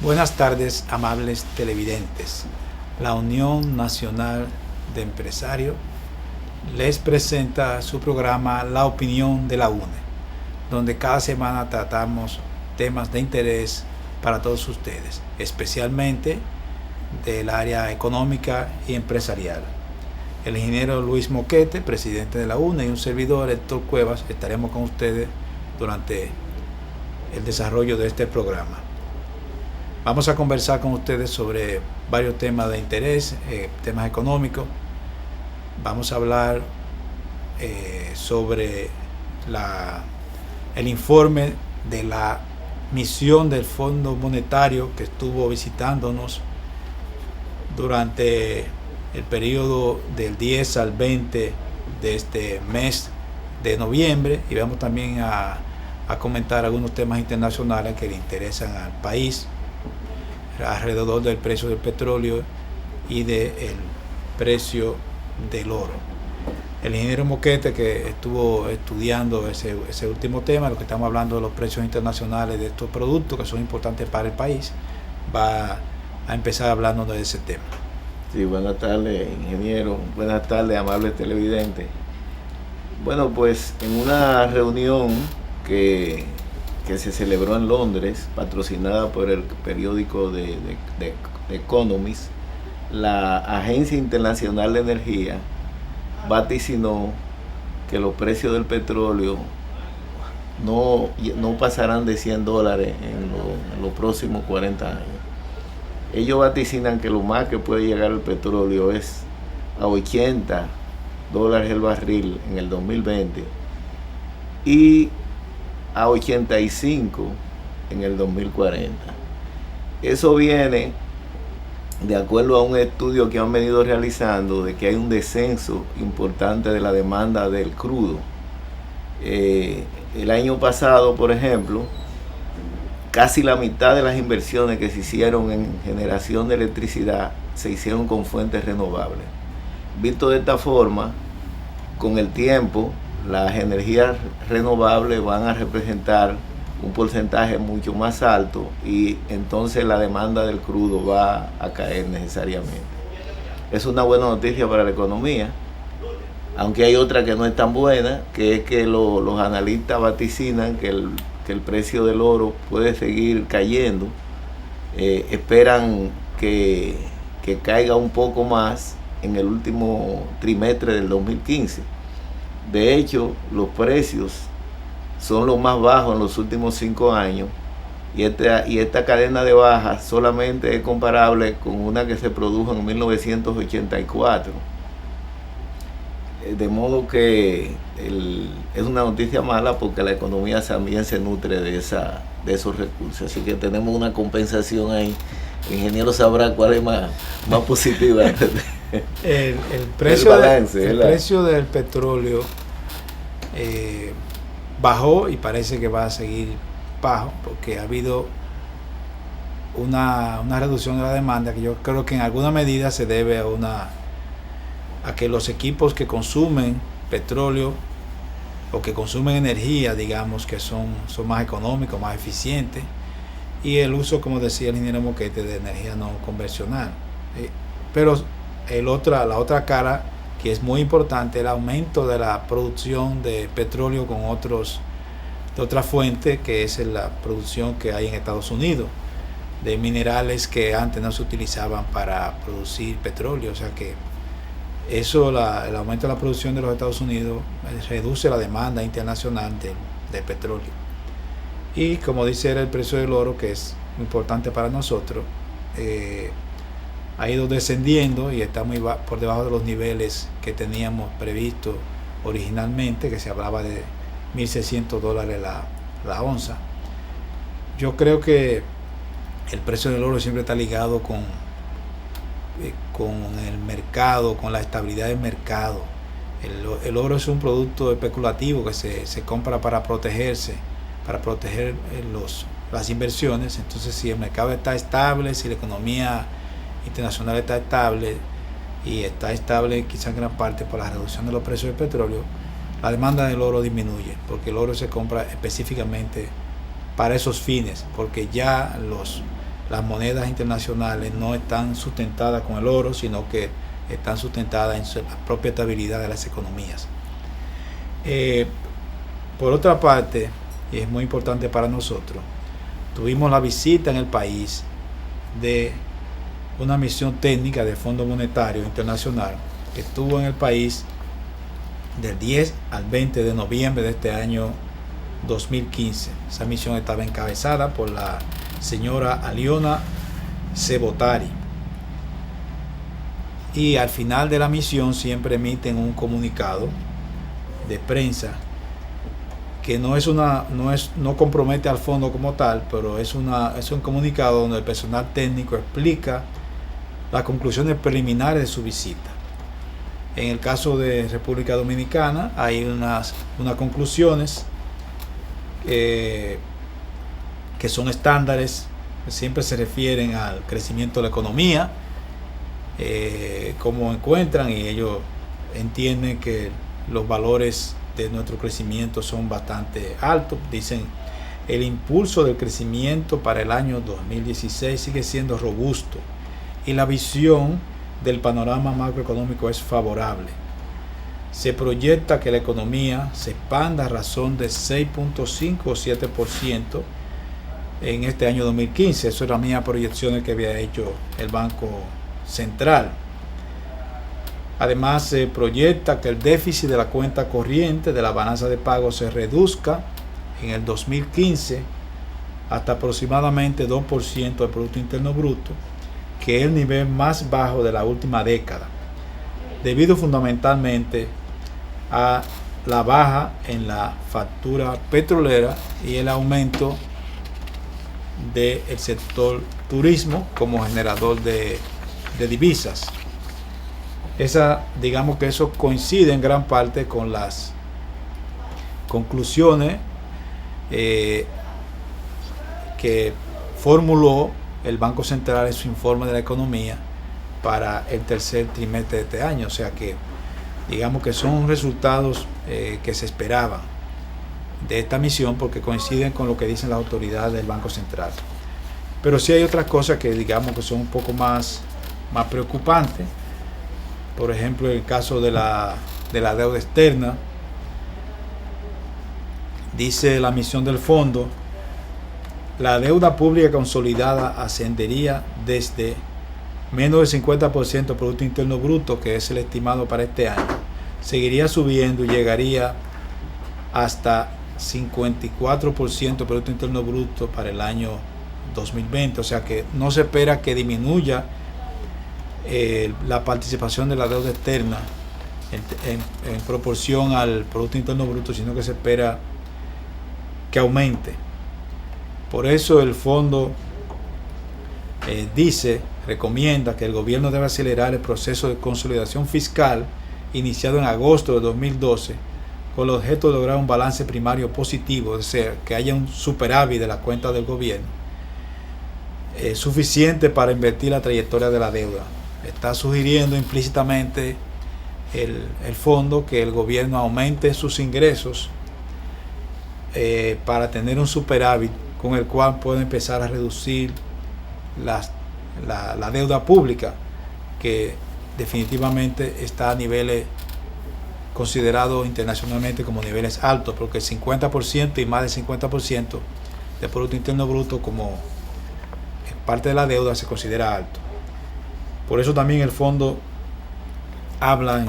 Buenas tardes, amables televidentes. La Unión Nacional de Empresarios les presenta su programa La Opinión de la UNE, donde cada semana tratamos temas de interés para todos ustedes, especialmente del área económica y empresarial. El ingeniero Luis Moquete, presidente de la UNE, y un servidor, Héctor Cuevas, estaremos con ustedes durante el desarrollo de este programa. Vamos a conversar con ustedes sobre varios temas de interés, temas económicos. Vamos a hablar sobre el informe de la misión del Fondo Monetario que estuvo visitándonos durante el periodo del 10 al 20 de este mes de noviembre, y vamos también a comentar algunos temas internacionales que le interesan al país alrededor del precio del petróleo y del precio del oro. El ingeniero Moquete, que estuvo estudiando ese último tema, lo que estamos hablando de los precios internacionales de estos productos que son importantes para el país, va a empezar hablando de ese tema. Sí, buenas tardes, ingeniero. Buenas tardes, amables televidentes. Bueno, pues en una reunión que se celebró en Londres, patrocinada por el periódico de Economist, la Agencia Internacional de Energía vaticinó que los precios del petróleo no pasarán de $100 en los próximos 40 años. Ellos vaticinan que lo más que puede llegar el petróleo es a $80 el barril en el 2020 y a 85 en el 2040. Eso viene de acuerdo a un estudio que han venido realizando de que hay un descenso importante de la demanda del crudo. El año pasado, por ejemplo, casi la mitad de las inversiones que se hicieron en generación de electricidad se hicieron con fuentes renovables. Visto de esta forma, con el tiempo, las energías renovables van a representar un porcentaje mucho más alto y entonces la demanda del crudo va a caer necesariamente. Es una buena noticia para la economía, aunque hay otra que no es tan buena, que es que los analistas vaticinan que el precio del oro puede seguir cayendo. Esperan que caiga un poco más en el último trimestre del 2015. De hecho, los precios son los más bajos en los últimos 5 años y esta cadena de bajas solamente es comparable con una que se produjo en 1984. De modo que es una noticia mala porque la economía también se nutre de esos recursos. Así que tenemos una compensación ahí. El ingeniero sabrá cuál es más positiva. El precio del petróleo bajó y parece que va a seguir bajo porque ha habido una reducción de la demanda que yo creo que en alguna medida se debe a que los equipos que consumen petróleo o que consumen energía, digamos, que son más económicos, más eficientes, y el uso, como decía el ingeniero Moquete, de energía no convencional. Pero la otra cara, que es muy importante, el aumento de la producción de petróleo con de otra fuente, que es la producción que hay en Estados Unidos, de minerales que antes no se utilizaban para producir petróleo. O sea que eso, el aumento de la producción de los Estados Unidos reduce la demanda internacional de petróleo. Y como dice el precio del oro, que es muy importante para nosotros, ha ido descendiendo y está muy por debajo de los niveles que teníamos previsto originalmente, que se hablaba de $1,600 la onza. Yo creo que el precio del oro siempre está ligado con el mercado, con la estabilidad del mercado. El oro es un producto especulativo que se compra para protegerse, para proteger las inversiones. Entonces, si el mercado está estable, si la economía internacional está estable, y está estable quizás en gran parte por la reducción de los precios del petróleo, la demanda del oro disminuye, porque el oro se compra específicamente para esos fines, porque ya las monedas internacionales no están sustentadas con el oro, sino que están sustentadas en la propia estabilidad de las economías. Por otra parte, y es muy importante para nosotros, tuvimos la visita en el país de una misión técnica del Fondo Monetario Internacional que estuvo en el país del 10 al 20 de noviembre de este año 2015. Esa misión estaba encabezada por la señora Aliona Sebotari. Y al final de la misión siempre emiten un comunicado de prensa que no compromete al fondo como tal, pero es un comunicado donde el personal técnico explica las conclusiones preliminares de su visita. En el caso de República Dominicana hay unas conclusiones que son estándares, que siempre se refieren al crecimiento de la economía, cómo encuentran, y ellos entienden que los valores de nuestro crecimiento son bastante altos. Dicen: el impulso del crecimiento para el año 2016 sigue siendo robusto y la visión del panorama macroeconómico es favorable. Se proyecta que la economía se expanda a razón de 6.5 o 7% en este año 2015. Eso era las mismas proyecciones que había hecho el Banco Central. Además, se proyecta que el déficit de la cuenta corriente de la balanza de pagos se reduzca en el 2015 hasta aproximadamente 2% del Producto Interno Bruto, que es el nivel más bajo de la última década, debido fundamentalmente a la baja en la factura petrolera y el aumento del sector turismo como generador de divisas. Digamos que eso coincide en gran parte con las conclusiones que formuló el Banco Central en su informe de la economía para el tercer trimestre de este año. O sea que digamos que son resultados que se esperaban de esta misión, porque coinciden con lo que dicen las autoridades del Banco Central. Pero sí hay otras cosas que digamos que son un poco más preocupantes. Por ejemplo, el caso de la deuda externa. Dice la misión del fondo: la deuda pública consolidada ascendería desde menos del 50% del Producto Interno Bruto, que es el estimado para este año, seguiría subiendo y llegaría hasta 54% del Producto Interno Bruto para el año 2020. O sea que no se espera que disminuya la participación de la deuda externa en proporción al Producto Interno Bruto, sino que se espera que aumente. Por eso el fondo recomienda que el gobierno debe acelerar el proceso de consolidación fiscal iniciado en agosto de 2012 con el objeto de lograr un balance primario positivo, es decir, que haya un superávit de la cuenta del gobierno suficiente para invertir la trayectoria de la deuda. Está sugiriendo implícitamente el fondo que el gobierno aumente sus ingresos para tener un superávit con el cual puede empezar a reducir la deuda pública, que definitivamente está a niveles considerados internacionalmente como niveles altos, porque el 50% y más del 50% del Producto Interno Bruto como parte de la deuda se considera alto. Por eso también el fondo habla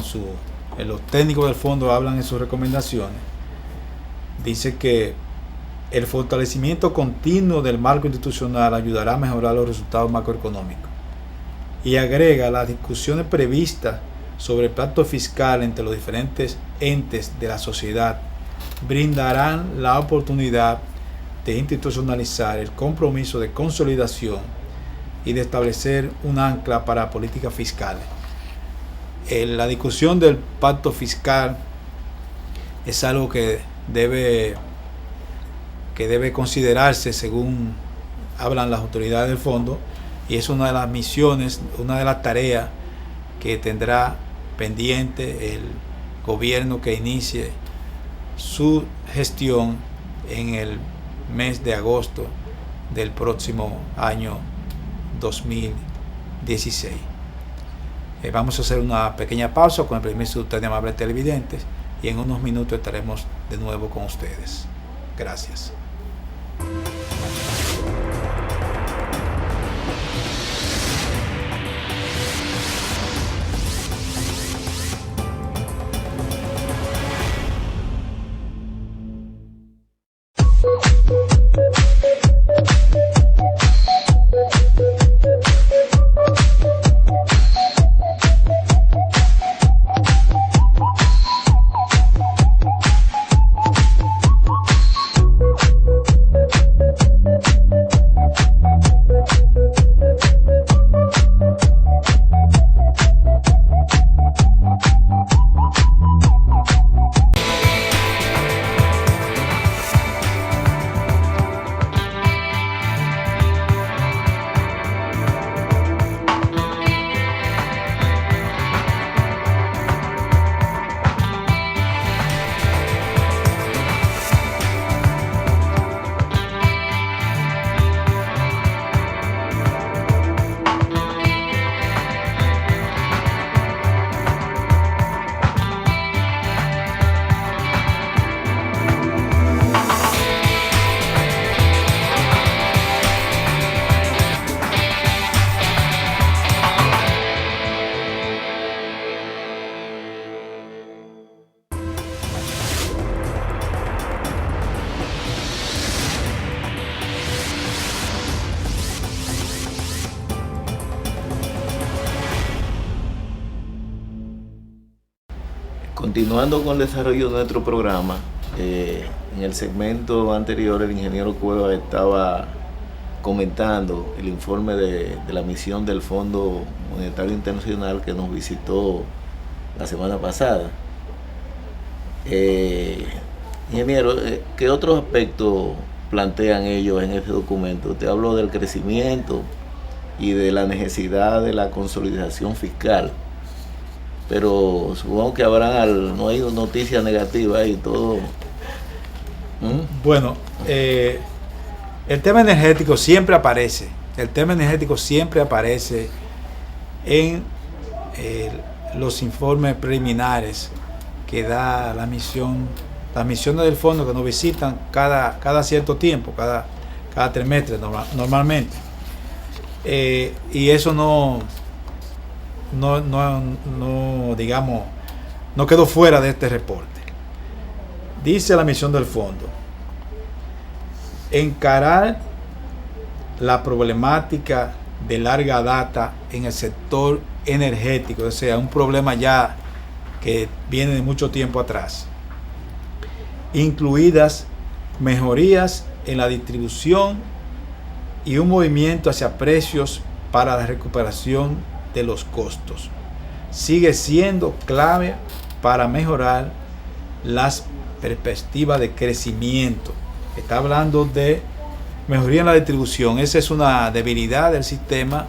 los técnicos del fondo hablan en sus recomendaciones. Dice que el fortalecimiento continuo del marco institucional ayudará a mejorar los resultados macroeconómicos. Y agrega: las discusiones previstas sobre el pacto fiscal entre los diferentes entes de la sociedad brindarán la oportunidad de institucionalizar el compromiso de consolidación y de establecer un ancla para políticas fiscales. La discusión del pacto fiscal es algo que debe considerarse según hablan las autoridades del fondo, y es una de las misiones, una de las tareas que tendrá pendiente el gobierno que inicie su gestión en el mes de agosto del próximo año 2016. Vamos a hacer una pequeña pausa con el permiso de ustedes, amables televidentes, y en unos minutos estaremos de nuevo con ustedes. Gracias. Continuando con el desarrollo de nuestro programa, en el segmento anterior el ingeniero Cueva estaba comentando el informe de la misión del Fondo Monetario Internacional que nos visitó la semana pasada. Ingeniero, ¿qué otros aspectos plantean ellos en este documento? Usted habló del crecimiento y de la necesidad de la consolidación fiscal, pero supongo que no hay noticias negativas y todo. Bueno, el tema energético siempre aparece. El tema energético siempre aparece en los informes preliminares que da las misiones del fondo, que nos visitan cada cierto tiempo, cada trimestre normalmente. Y eso no quedó fuera de este reporte. Dice la misión del fondo: encarar la problemática de larga data en el sector energético, o sea, un problema ya que viene de mucho tiempo atrás, incluidas mejorías en la distribución y un movimiento hacia precios para la recuperación de los costos. Sigue siendo clave para mejorar las perspectivas de crecimiento. Está hablando de mejoría en la distribución. Esa es una debilidad del sistema.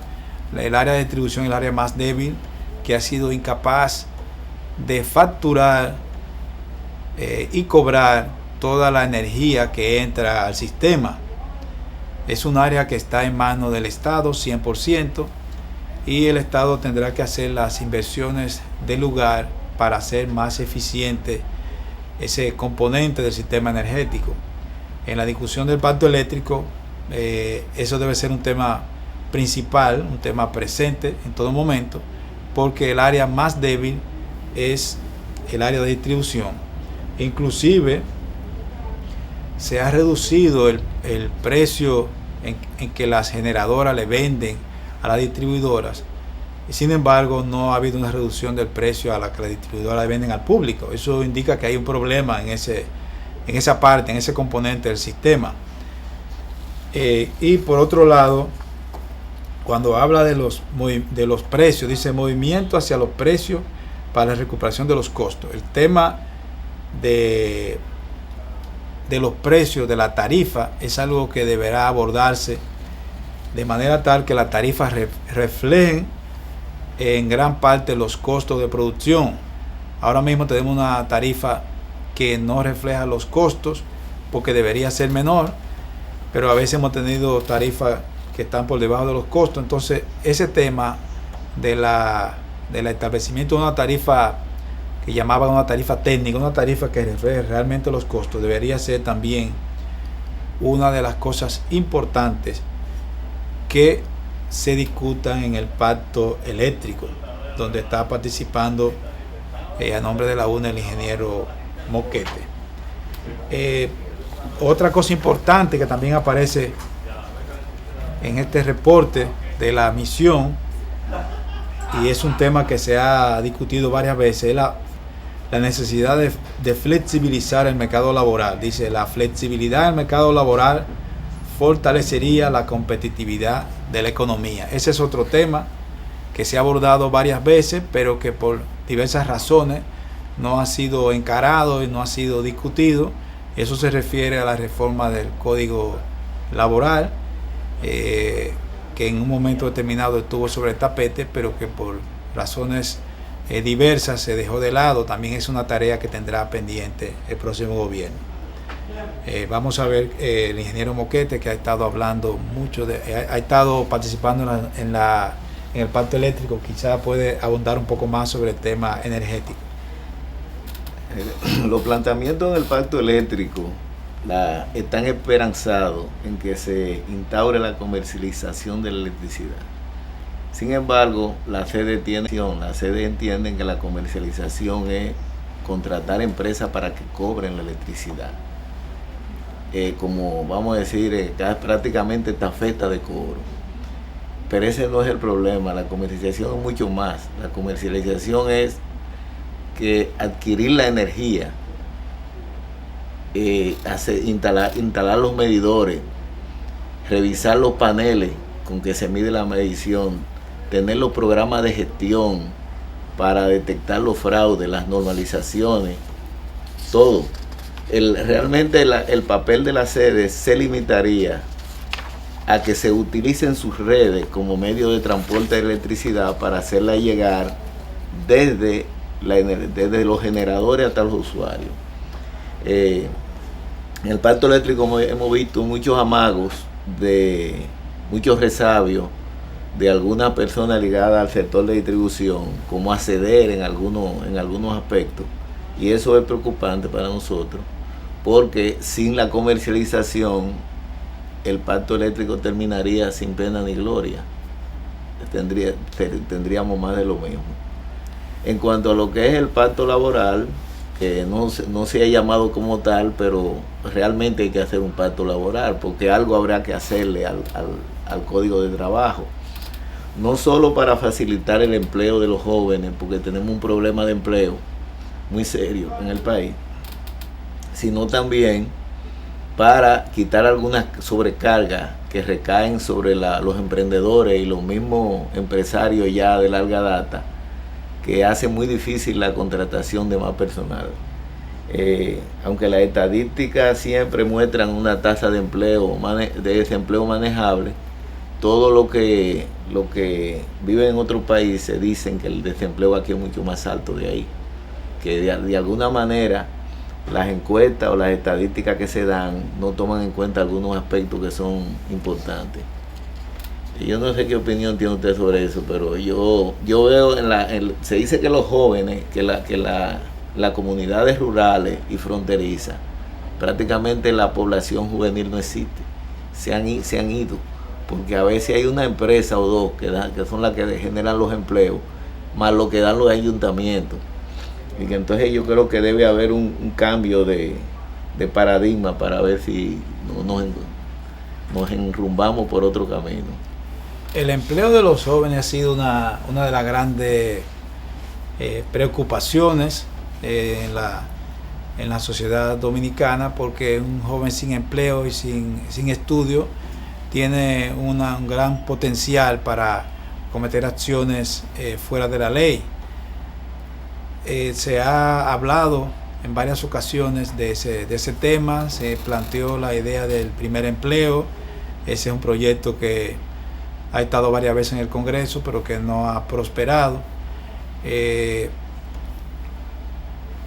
El área de distribución es el área más débil, que ha sido incapaz de facturar y cobrar toda la energía que entra al sistema. Es un área que está en manos del Estado 100%, y el Estado tendrá que hacer las inversiones del lugar para hacer más eficiente ese componente del sistema energético. En la discusión del pacto eléctrico, eso debe ser un tema principal, un tema presente en todo momento, porque el área más débil es el área de distribución. Inclusive se ha reducido el precio en que las generadoras le venden a las distribuidoras, y sin embargo no ha habido una reducción del precio a la que las distribuidoras le venden al público. Eso indica que hay un problema en en esa parte, en ese componente del sistema. Y por otro lado, cuando habla de los precios, dice movimiento hacia los precios para la recuperación de los costos. El tema de los precios, de la tarifa, es algo que deberá abordarse de manera tal que las tarifas reflejen en gran parte los costos de producción. Ahora mismo tenemos una tarifa que no refleja los costos porque debería ser menor, pero a veces hemos tenido tarifas que están por debajo de los costos. Entonces ese tema del establecimiento de una tarifa que llamaban una tarifa técnica, una tarifa que refleje realmente los costos, debería ser también una de las cosas importantes que se discutan en el pacto eléctrico, donde está participando a nombre de la UNE el ingeniero Moquete. Otra cosa importante que también aparece en este reporte de la misión, y es un tema que se ha discutido varias veces, es la necesidad de flexibilizar el mercado laboral. Dice, la flexibilidad del mercado laboral fortalecería la competitividad de la economía. Ese es otro tema que se ha abordado varias veces, pero que por diversas razones no ha sido encarado y no ha sido discutido. Eso se refiere a la reforma del Código Laboral, que en un momento determinado estuvo sobre el tapete, pero que por razones diversas se dejó de lado. También es una tarea que tendrá pendiente el próximo gobierno. Vamos a ver el ingeniero Moquete, que ha estado hablando mucho, ha estado participando en el pacto eléctrico, quizá puede abundar un poco más sobre el tema energético. Los planteamientos del pacto eléctrico están esperanzados en que se instaure la comercialización de la electricidad. Sin embargo, la sede entiende que la comercialización es contratar empresas para que cobren la electricidad. Como vamos a decir, prácticamente tafeta de cobro. Pero ese no es el problema, la comercialización es mucho más. La comercialización es que adquirir la energía, instalar los medidores, revisar los paneles con que se mide la medición, tener los programas de gestión para detectar los fraudes, las normalizaciones, todo. Realmente el papel de la sede se limitaría a que se utilicen sus redes como medio de transporte de electricidad para hacerla llegar desde los generadores hasta los usuarios. En el pacto eléctrico hemos visto muchos amagos, muchos resabios de algunas personas ligadas al sector de distribución, como acceder en algunos aspectos, y eso es preocupante para nosotros, porque sin la comercialización el pacto eléctrico terminaría sin pena ni gloria. Tendríamos más de lo mismo. En cuanto a lo que es el pacto laboral, que no se ha llamado como tal, pero realmente hay que hacer un pacto laboral, porque algo habrá que hacerle al Código de Trabajo. No solo para facilitar el empleo de los jóvenes, porque tenemos un problema de empleo muy serio en el país, sino también para quitar algunas sobrecargas que recaen sobre los emprendedores y los mismos empresarios ya de larga data, que hace muy difícil la contratación de más personal. Aunque las estadísticas siempre muestran una tasa de desempleo manejable, todo lo que vive en otros países dicen que el desempleo aquí es mucho más alto de ahí, que de alguna manera las encuestas o las estadísticas que se dan no toman en cuenta algunos aspectos que son importantes. Y yo no sé qué opinión tiene usted sobre eso, pero yo veo se dice que los jóvenes, que las comunidades rurales y fronterizas, prácticamente la población juvenil no existe, se han ido, porque a veces hay una empresa o dos que son las que generan los empleos, más lo que dan los ayuntamientos. Y que entonces yo creo que debe haber un cambio de paradigma para ver si nos enrumbamos por otro camino. El empleo de los jóvenes ha sido una de las grandes preocupaciones en en la sociedad dominicana, porque un joven sin empleo y sin estudio tiene un gran potencial para cometer acciones fuera de la ley. Se ha hablado en varias ocasiones de ese tema, se planteó la idea del primer empleo. Ese es un proyecto que ha estado varias veces en el Congreso, pero que no ha prosperado.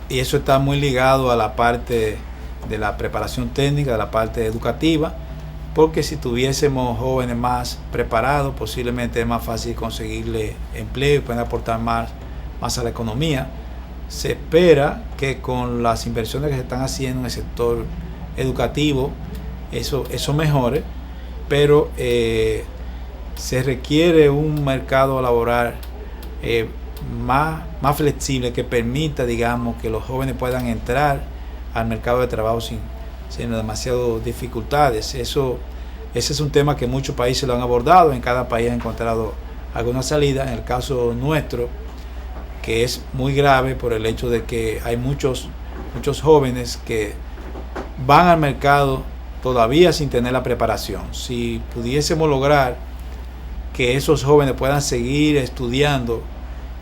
Y eso está muy ligado a la parte de la preparación técnica, de la parte educativa, porque si tuviésemos jóvenes más preparados, posiblemente es más fácil conseguirle empleo y pueden aportar más a la economía. Se espera que con las inversiones que se están haciendo en el sector educativo, eso mejore, pero se requiere un mercado laboral más flexible, que permita, digamos, que los jóvenes puedan entrar al mercado de trabajo sin demasiadas dificultades. Ese es un tema que muchos países lo han abordado, en cada país ha encontrado alguna salida. En el caso nuestro, que es muy grave por el hecho de que hay muchos jóvenes que van al mercado todavía sin tener la preparación. Si pudiésemos lograr que esos jóvenes puedan seguir estudiando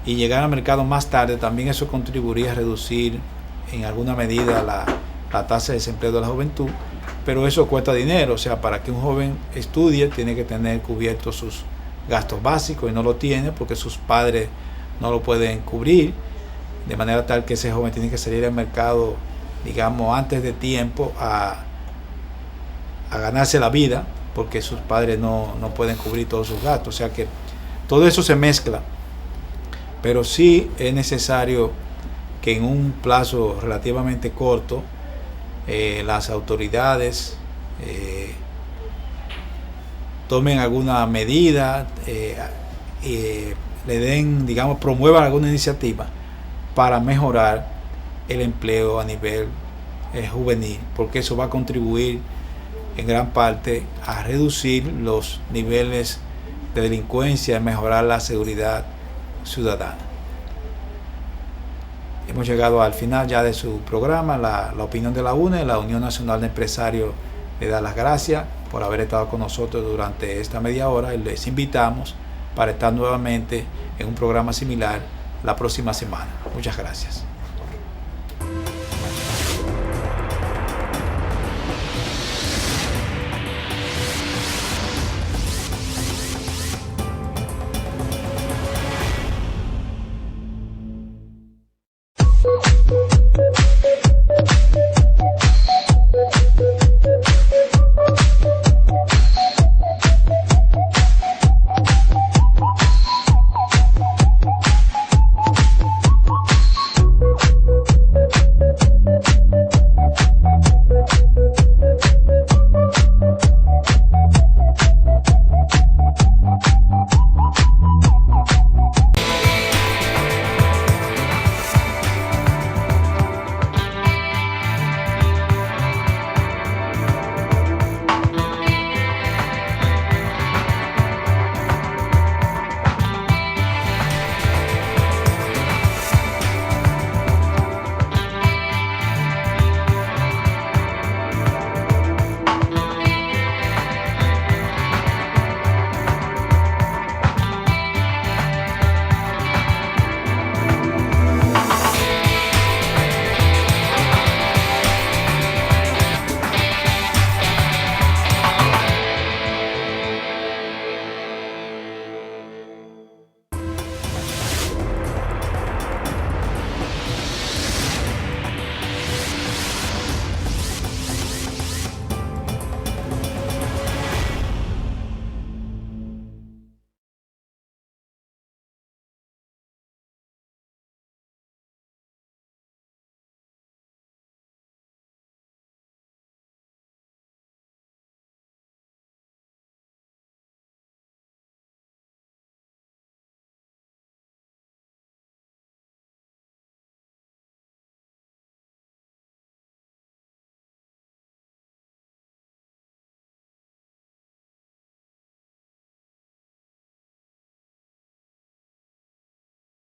y llegar al mercado más tarde, también eso contribuiría a reducir en alguna medida la tasa de desempleo de la juventud, pero eso cuesta dinero. O sea, para que un joven estudie tiene que tener cubiertos sus gastos básicos, y no lo tiene porque sus padres no lo pueden cubrir, de manera tal que ese joven tiene que salir al mercado, digamos, antes de tiempo a ganarse la vida, porque sus padres no pueden cubrir todos sus gastos. O sea que todo eso se mezcla, pero sí es necesario que en un plazo relativamente corto las autoridades tomen alguna medida, le den, digamos, promuevan alguna iniciativa para mejorar el empleo a nivel juvenil, porque eso va a contribuir en gran parte a reducir los niveles de delincuencia y mejorar la seguridad ciudadana. Hemos llegado al final ya de su programa, la opinión de la UNE. La Unión Nacional de Empresarios le da las gracias por haber estado con nosotros durante esta media hora, y les invitamos para estar nuevamente en un programa similar la próxima semana. Muchas gracias.